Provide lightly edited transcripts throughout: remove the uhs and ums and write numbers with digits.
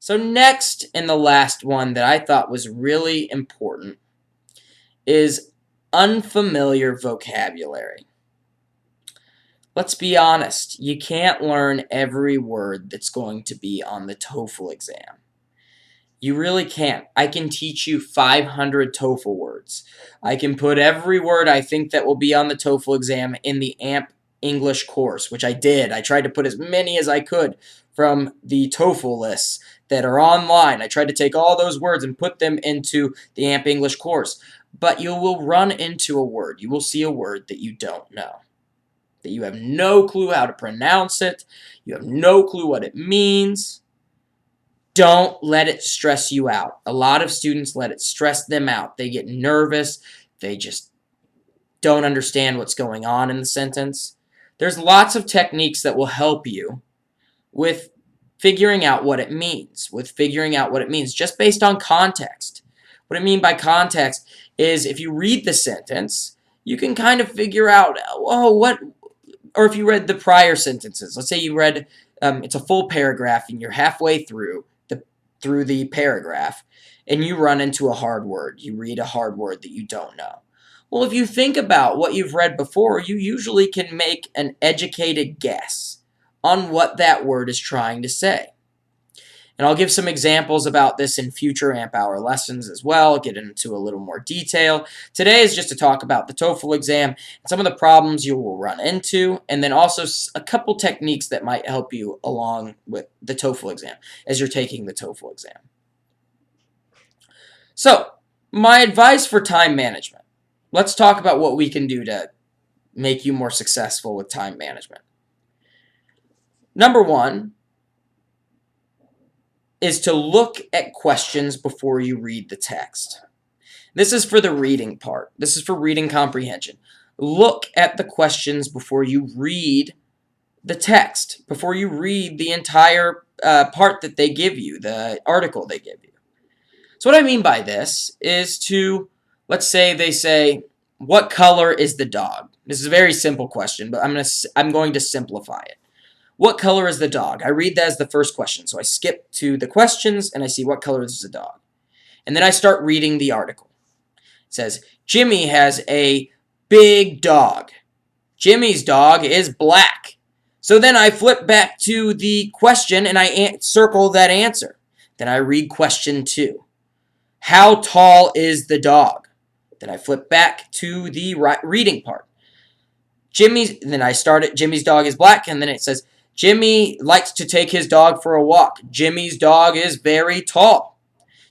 So next, and the last one that I thought was really important is unfamiliar vocabulary. Let's be honest, you can't learn every word that's going to be on the TOEFL exam. You really can't. I can teach you 500 TOEFL words. I can put every word I think that will be on the TOEFL exam in the AMP English course, which I did. I tried to put as many as I could from the TOEFL lists that are online. I tried to take all those words and put them into the AMP English course. But you will run into a word. You will see a word that you don't know, that you have no clue how to pronounce it. You have no clue what it means. Don't let it stress you out. A lot of students let it stress them out. They get nervous. They just don't understand what's going on in the sentence. There's lots of techniques that will help you with figuring out what it means, just based on context. What I mean by context is if you read the sentence, you can kind of figure out, or if you read the prior sentences. Let's say you read, it's a full paragraph and you're halfway through the paragraph and you run into a hard word. You read a hard word that you don't know. Well, if you think about what you've read before, you usually can make an educated guess on what that word is trying to say. And I'll give some examples about this in future AMP Hour lessons as well, get into a little more detail. Today is just to talk about the TOEFL exam, and some of the problems you will run into, and then also a couple techniques that might help you along with the TOEFL exam as you're taking the TOEFL exam. So, my advice for time management. Let's talk about what we can do to make you more successful with time management. Number one is to look at questions before you read the text. This is for the reading part. This is for reading comprehension. Look at the questions before you read the text, before you read the entire part that they give you, the article they give you. So what I mean by this is to, let's say they say, what color is the dog? This is a very simple question, but I'm going to simplify it. What color is the dog? I read that as the first question. So I skip to the questions and I see what color is the dog. And then I start reading the article. It says, Jimmy has a big dog. Jimmy's dog is black. So then I flip back to the question and I circle that answer. Then I read question 2. How tall is the dog? Then I flip back to the reading part. Then I start at Jimmy's dog is black, and then it says, Jimmy likes to take his dog for a walk. Jimmy's dog is very tall.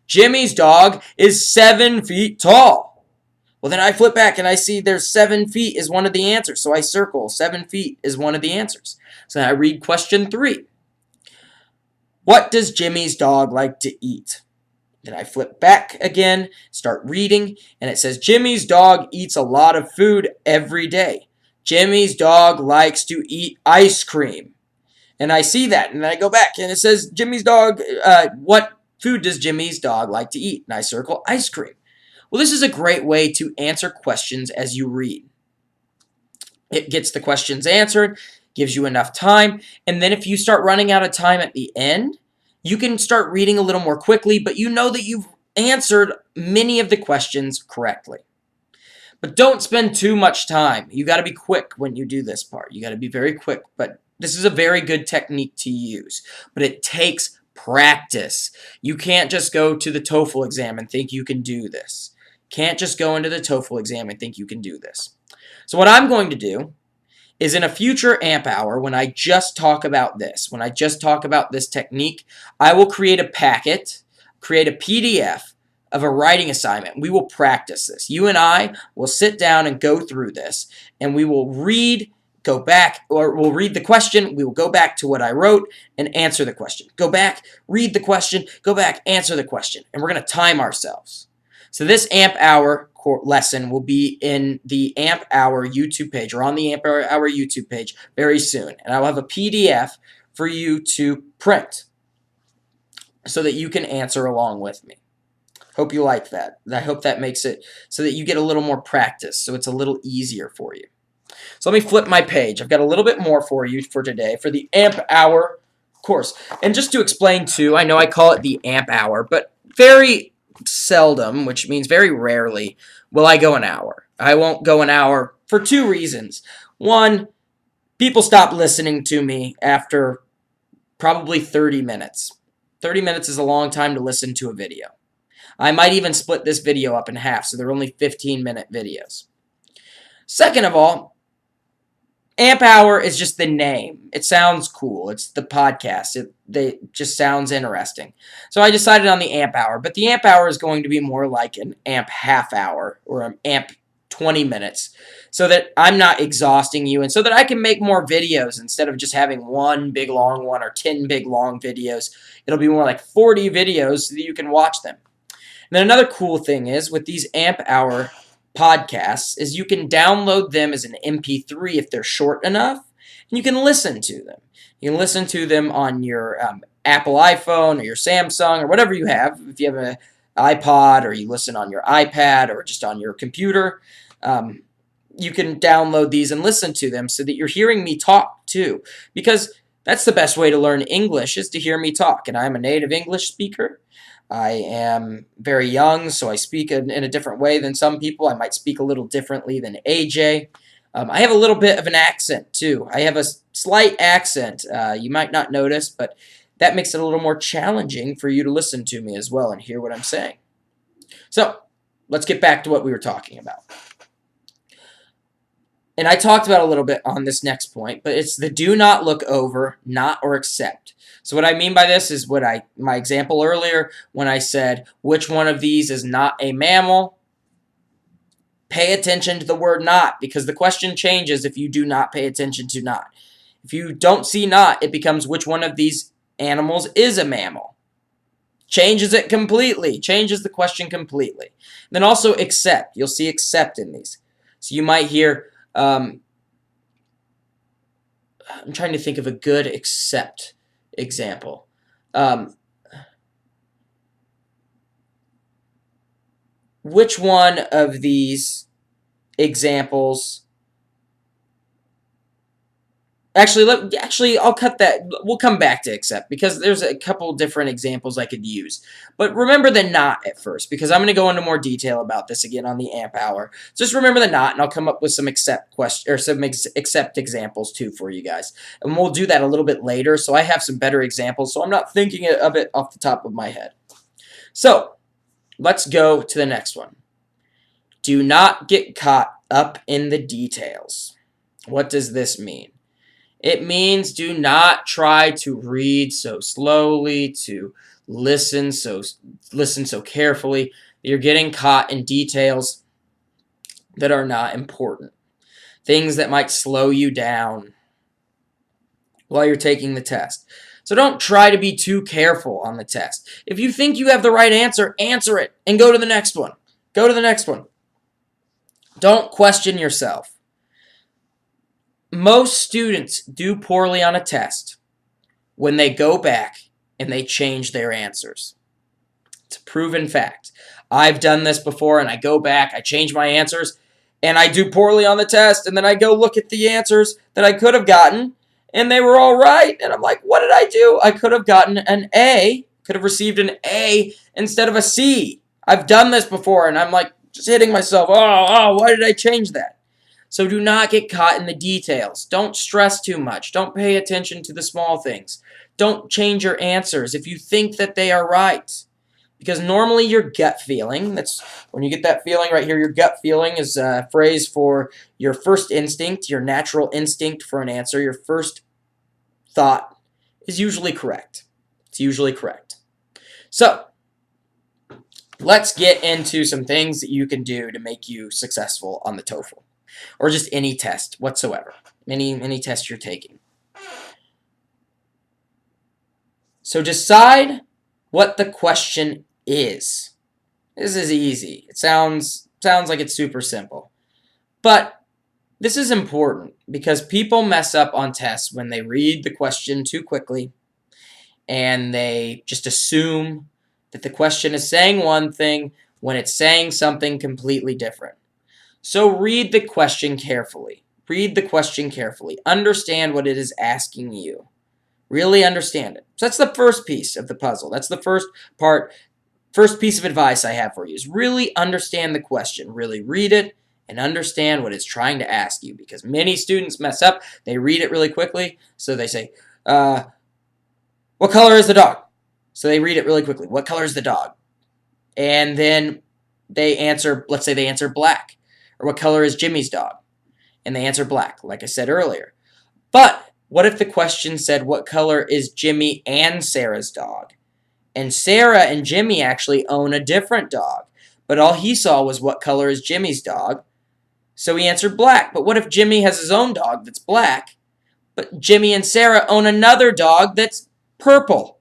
Jimmy's dog is 7 feet tall. Well, then I flip back and I see there's 7 feet is one of the answers. So I circle 7 feet is one of the answers. So then I read question 3. What does Jimmy's dog like to eat? Then I flip back again, start reading, and it says Jimmy's dog eats a lot of food every day. Jimmy's dog likes to eat ice cream. And I see that, and then I go back, and it says, Jimmy's dog, what food does Jimmy's dog like to eat? And I circle ice cream. Well, this is a great way to answer questions as you read. It gets the questions answered, gives you enough time, and then if you start running out of time at the end, you can start reading a little more quickly, but you know that you've answered many of the questions correctly. But don't spend too much time. You got to be quick when you do this part. You got to be very quick, but this is a very good technique to use, but it takes practice. You can't just go to the TOEFL exam and think you can do this. Can't just go into the TOEFL exam and think you can do this. So what I'm going to do is in a future AMP hour, when I just talk about this, when I just talk about this technique, I will create a packet, create a PDF of a writing assignment. We will practice this. You and I will sit down and go through this, and we will read, go back, or we'll read the question, we will go back to what I wrote and answer the question. Go back, read the question, go back, answer the question. And we're going to time ourselves. So this AMP Hour lesson will be in the AMP Hour YouTube page, or on the AMP Hour YouTube page very soon. And I will have a PDF for you to print so that you can answer along with me. Hope you like that. I hope that makes it so that you get a little more practice, so it's a little easier for you. So let me flip my page. I've got a little bit more for you for today for the AMP Hour course. And just to explain too, I know I call it the AMP hour, but very seldom, which means very rarely, will I go an hour. I won't go an hour for two reasons. One, people stop listening to me after probably 30 minutes. 30 minutes is a long time to listen to a video. I might even split this video up in half, so they're only 15-minute videos. Second of all, AMP Hour is just the name. It sounds cool. It's the podcast. It just sounds interesting. So I decided on the AMP Hour, but the AMP Hour is going to be more like an AMP half hour or an AMP 20 minutes so that I'm not exhausting you and so that I can make more videos instead of just having one big long one or 10 big long videos. It'll be more like 40 videos so that you can watch them. And then another cool thing is with these AMP Hour podcasts is you can download them as an MP3 if they're short enough, and you can listen to them. You can listen to them on your Apple iPhone or your Samsung or whatever you have. If you have an iPod or you listen on your iPad or just on your computer, you can download these and listen to them so that you're hearing me talk too. Because that's the best way to learn English is to hear me talk. And I'm a native English speaker. I am very young, so I speak in a different way than some people. I might speak a little differently than AJ. I have a little bit of an accent, too. I have a slight accent. You might not notice, but that makes it a little more challenging for you to listen to me as well and hear what I'm saying. So, let's get back to what we were talking about. And I talked about a little bit on this next point, but it's the do not look over, not or accept. So what I mean by this is my example earlier when I said which one of these is not a mammal. Pay attention to the word not because the question changes if you do not pay attention to not. If you don't see not, it becomes which one of these animals is a mammal. Changes it completely, changes the question completely. Then also accept. You'll see accept in these. So you might hear, I'm trying to think of a good accept example. Which one of these examples? Actually, I'll cut that. We'll come back to accept because there's a couple different examples I could use. But remember the not at first because I'm going to go into more detail about this again on the AMP Hour. Just remember the not, and I'll come up with some accept examples too for you guys. And we'll do that a little bit later. So I have some better examples. So I'm not thinking of it off the top of my head. So let's go to the next one. Do not get caught up in the details. What does this mean? It means do not try to read so slowly, to listen so carefully that you're getting caught in details that are not important. Things that might slow you down while you're taking the test. So don't try to be too careful on the test. If you think you have the right answer, answer it and go to the next one. Go to the next one. Don't question yourself. Most students do poorly on a test when they go back and they change their answers. It's a proven fact. I've done this before and I go back, I change my answers, and I do poorly on the test, and then I go look at the answers that I could have gotten, and they were all right, and I'm like, what did I do? I could have gotten an A, could have received an A instead of a C. I've done this before, and I'm like just hitting myself, why did I change that? So do not get caught in the details. Don't stress too much. Don't pay attention to the small things. Don't change your answers if you think that they are right. Because normally your gut feeling, that's when you get that feeling right here, your gut feeling is a phrase for your first instinct, your natural instinct for an answer. Your first thought is usually correct. It's usually correct. So let's get into some things that you can do to make you successful on the TOEFL. Or just any test whatsoever. Any test you're taking. So decide what the question is. This is easy. It sounds like it's super simple. But this is important because people mess up on tests when they read the question too quickly and they just assume that the question is saying one thing when it's saying something completely different. So read the question carefully. Read the question carefully. Understand what it is asking you. Really understand it. So that's the first piece of the puzzle. That's the first part. First piece of advice I have for you is really understand the question. Really read it and understand what it's trying to ask you, because many students mess up. They read it really quickly. So they say, what color is the dog? So they read it really quickly. What color is the dog? And then they answer, let's say they answer black. Or what color is Jimmy's dog? And they answer black, like I said earlier. But what if the question said, what color is Jimmy and Sarah's dog? And Sarah and Jimmy actually own a different dog. But all he saw was, what color is Jimmy's dog? So he answered black. But what if Jimmy has his own dog that's black, but Jimmy and Sarah own another dog that's purple?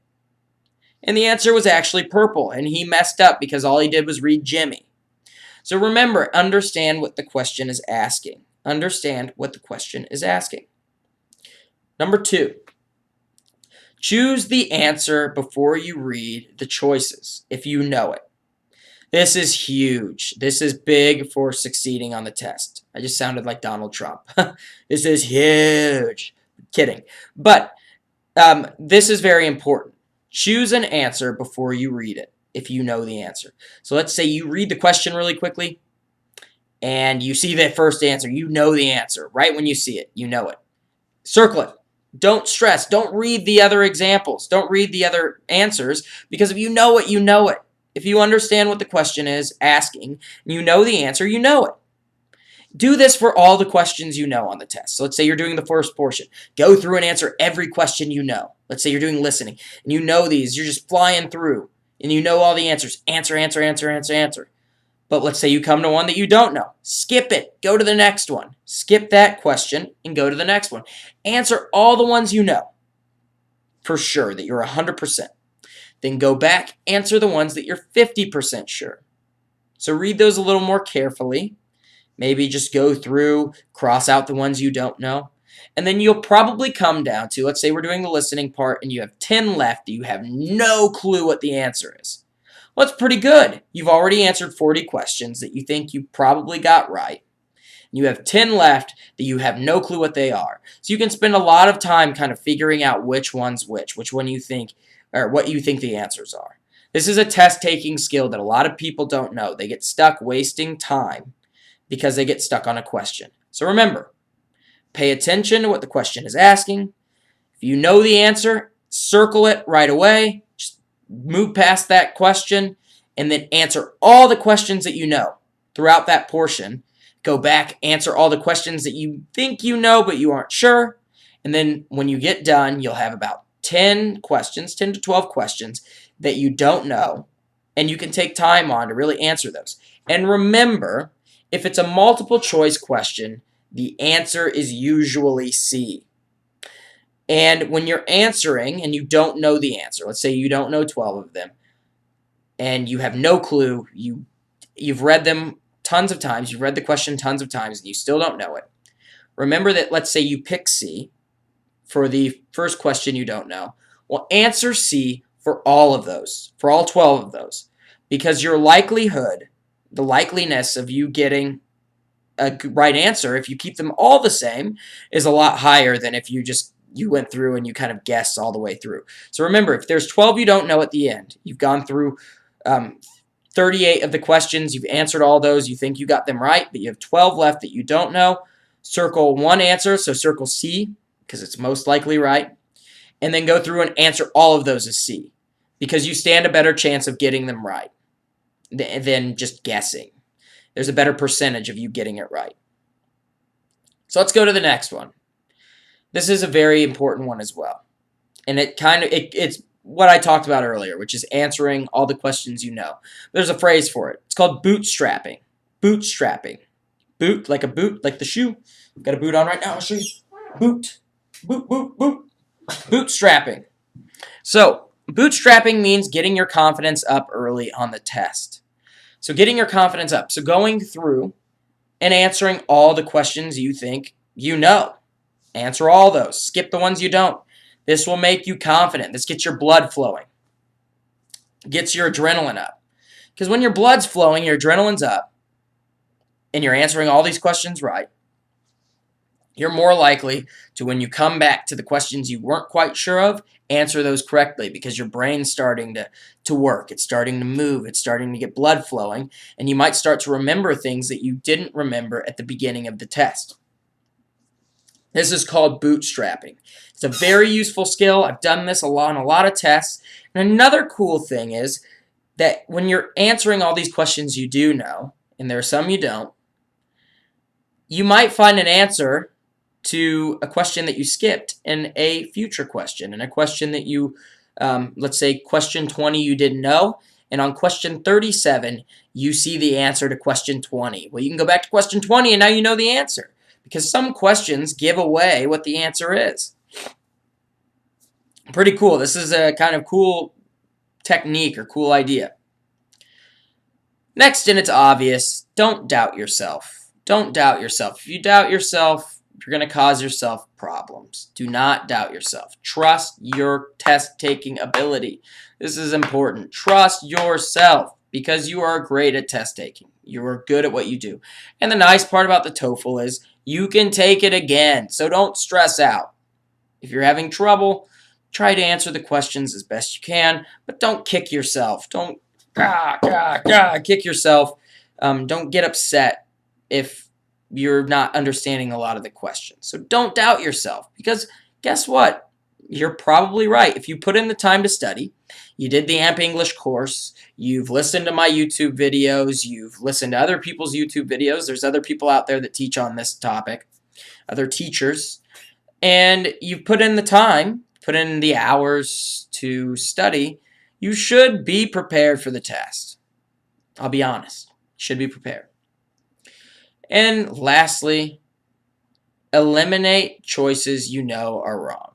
And the answer was actually purple, and he messed up because all he did was read Jimmy. So remember, understand what the question is asking. Understand what the question is asking. Number 2, choose the answer before you read the choices, if you know it. This is huge. This is big for succeeding on the test. I just sounded like Donald Trump. This is huge. Kidding. But this is very important. Choose an answer before you read it, if you know the answer. So let's say you read the question really quickly, and you see the first answer. You know the answer. Right when you see it, you know it. Circle it. Don't stress. Don't read the other examples. Don't read the other answers, because if you know it, you know it. If you understand what the question is asking, and you know the answer, you know it. Do this for all the questions you know on the test. So let's say you're doing the first portion. Go through and answer every question you know. Let's say you're doing listening, and you know these. You're just flying through, and you know all the answers. Answer, answer, answer, answer, answer. But let's say you come to one that you don't know. Skip it. Go to the next one. Skip that question and go to the next one. Answer all the ones you know for sure, that you're 100%. Then go back, answer the ones that you're 50% sure. So read those a little more carefully. Maybe just go through, cross out the ones you don't know. And then you'll probably come down to, let's say we're doing the listening part and you have 10 left that you have no clue what the answer is. Well, that's pretty good. You've already answered 40 questions that you think you probably got right. You have 10 left that you have no clue what they are. So you can spend a lot of time kind of figuring out which one's which one you think, or what you think the answers are. This is a test-taking skill that a lot of people don't know. They get stuck wasting time because they get stuck on a question. So remember, pay attention to what the question is asking. If you know the answer, circle it right away. Just move past that question and then answer all the questions that you know throughout that portion. Go back, answer all the questions that you think you know but you aren't sure. And then when you get done, you'll have about 10 questions, 10 to 12 questions that you don't know, and you can take time on to really answer those. And remember, if it's a multiple choice question, the answer is usually C. And when you're answering and you don't know the answer, let's say you don't know 12 of them, and you have no clue, you've read them tons of times, you've read the question tons of times, and you still don't know it. Remember that, let's say you pick C for the first question you don't know. Well, answer C for all of those, for all 12 of those, because your likelihood, the likeliness of you getting a right answer, if you keep them all the same, is a lot higher than if you went through and you kind of guessed all the way through. So remember, if there's 12 you don't know at the end, you've gone through 38 of the questions, you've answered all those, you think you got them right, but you have 12 left that you don't know, circle one answer, so circle C, because it's most likely right, and then go through and answer all of those as C, because you stand a better chance of getting them right than just guessing. There's a better percentage of you getting it right. So let's go to the next one. This is a very important one as well. And it's what I talked about earlier, which is answering all the questions you know. There's a phrase for it. It's called bootstrapping. Bootstrapping. Boot, like a boot, like the shoe. I've got a boot on right now. I'll show you. Boot. Boot, boot, boot. Bootstrapping. So, bootstrapping means getting your confidence up early on the test. So getting your confidence up. So going through and answering all the questions you think you know. Answer all those. Skip the ones you don't. This will make you confident. This gets your blood flowing. Gets your adrenaline up. Because when your blood's flowing, your adrenaline's up, and you're answering all these questions right, you're more likely to, when you come back to the questions you weren't quite sure of, answer those correctly because your brain's starting to work. It's starting to move. It's starting to get blood flowing. And you might start to remember things that you didn't remember at the beginning of the test. This is called bootstrapping. It's a very useful skill. I've done this on a lot of tests. And another cool thing is that when you're answering all these questions you do know, and there are some you don't, you might find an answer to a question that you skipped in a future question, and a question that you, let's say question 20 you didn't know, and on question 37 you see the answer to question 20. Well, you can go back to question 20 and now you know the answer, because some questions give away what the answer is. Pretty cool. This is a kind of cool technique or cool idea. Next, and it's obvious, don't doubt yourself. Don't doubt yourself. If you doubt yourself, you're going to cause yourself problems. Do not doubt yourself. Trust your test-taking ability. This is important. Trust yourself because you are great at test-taking. You are good at what you do. And the nice part about the TOEFL is you can take it again, so don't stress out. If you're having trouble, try to answer the questions as best you can, but don't kick yourself. Don't kick yourself. Don't get upset if you're not understanding a lot of the questions. So don't doubt yourself, because guess what? You're probably right. If you put in the time to study, you did the AMP English course, you've listened to my YouTube videos, you've listened to other people's YouTube videos. There's other people out there that teach on this topic, other teachers, and you've put in the time, put in the hours to study, you should be prepared for the test. I'll be honest. You should be prepared. And lastly, eliminate choices you know are wrong.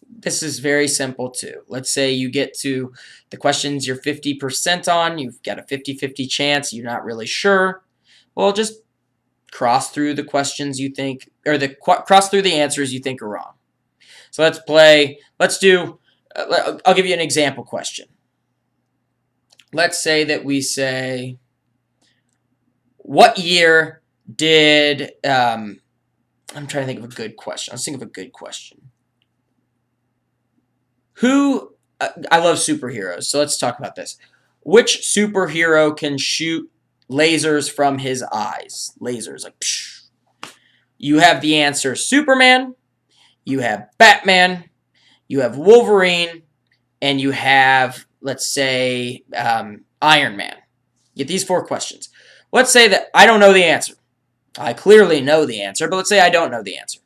This is very simple too. Let's say you get to the questions you're 50% on, you've got a 50-50 chance, you're not really sure. Well, just cross through the questions you think, or cross through the answers you think are wrong. So let's do, I'll give you an example question. Let's say that we say, what year did, I'm trying to think of a good question. Let's think of a good question. I love superheroes, so let's talk about this. Which superhero can shoot lasers from his eyes? Lasers, like, psh. You have the answer Superman, you have Batman, you have Wolverine, and you have, let's say, Iron Man. You get these 4 questions. Let's say that I don't know the answer. I clearly know the answer, but let's say I don't know the answer.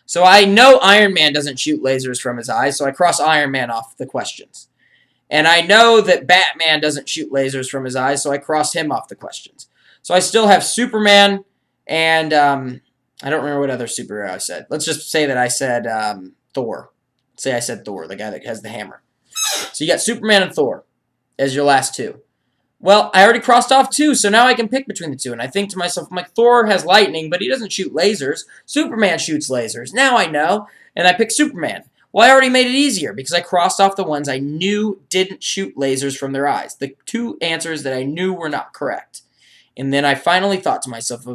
So I know Iron Man doesn't shoot lasers from his eyes, so I cross Iron Man off the questions. And I know that Batman doesn't shoot lasers from his eyes, so I cross him off the questions. So I still have Superman and I don't remember what other superhero I said. Let's just say that I said Thor. Say I said Thor, the guy that has the hammer. So you got Superman and Thor as your last 2. Well, I already crossed off 2, so now I can pick between the 2. And I think to myself, I'm like, Thor has lightning, but he doesn't shoot lasers. Superman shoots lasers. Now I know. And I picked Superman. Well, I already made it easier because I crossed off the ones I knew didn't shoot lasers from their eyes. The 2 answers that I knew were not correct. And then I finally thought to myself,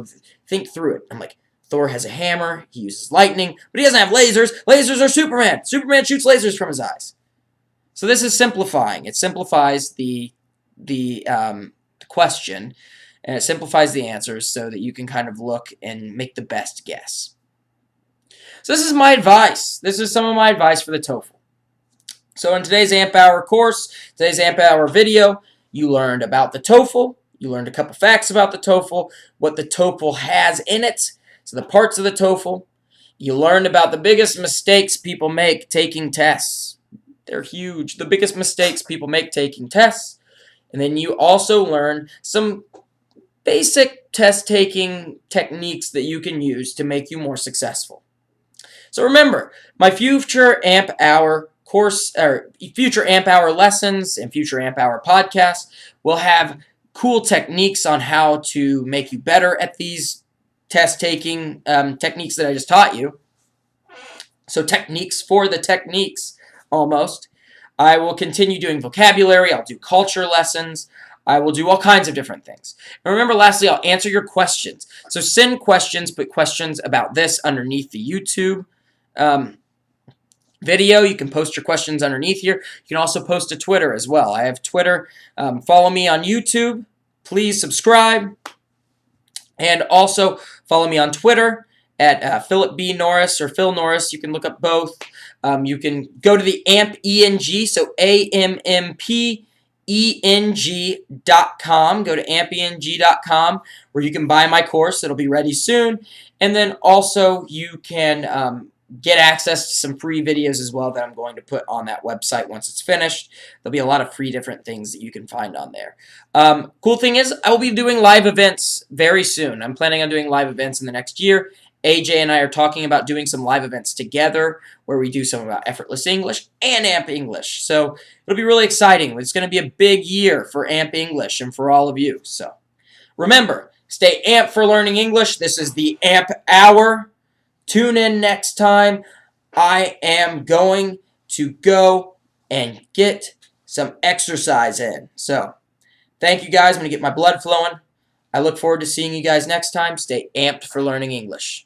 think through it. I'm like, Thor has a hammer. He uses lightning, but he doesn't have lasers. Lasers are Superman. Superman shoots lasers from his eyes. So this is simplifying. It simplifies the question, and it simplifies the answers so that you can kind of look and make the best guess. So this is my advice. This is some of my advice for the TOEFL. So in today's AMP Hour course, today's AMP Hour video, you learned about the TOEFL. You learned a couple facts about the TOEFL, what the TOEFL has in it, so the parts of the TOEFL. You learned about the biggest mistakes people make taking tests. They're huge. The biggest mistakes people make taking tests. And then you also learn some basic test-taking techniques that you can use to make you more successful. So remember, my future AMP Hour course, or future AMP Hour lessons and future AMP Hour podcasts will have cool techniques on how to make you better at these test-taking techniques that I just taught you. So techniques for the techniques, almost. I will continue doing vocabulary. I'll do culture lessons. I will do all kinds of different things. And remember, lastly, I'll answer your questions. So send questions, put questions about this underneath the YouTube video. You can post your questions underneath here. You can also post to Twitter as well. I have Twitter. Follow me on YouTube. Please subscribe. And also follow me on Twitter at Philip B. Norris or Phil Norris. You can look up both. You can go to the AMP ENG, so AMMP ENG.com. Go to AMPENG.com where you can buy my course. It'll be ready soon. And then also you can get access to some free videos as well that I'm going to put on that website once it's finished. There'll be a lot of free different things that you can find on there. Cool thing is, I will be doing live events very soon. I'm planning on doing live events in the next year. AJ and I are talking about doing some live events together where we do some about effortless English and AMP English. So it'll be really exciting. It's going to be a big year for AMP English and for all of you. So remember, stay amped for learning English. This is the AMP Hour. Tune in next time. I am going to go and get some exercise in. So thank you guys. I'm going to get my blood flowing. I look forward to seeing you guys next time. Stay amped for learning English.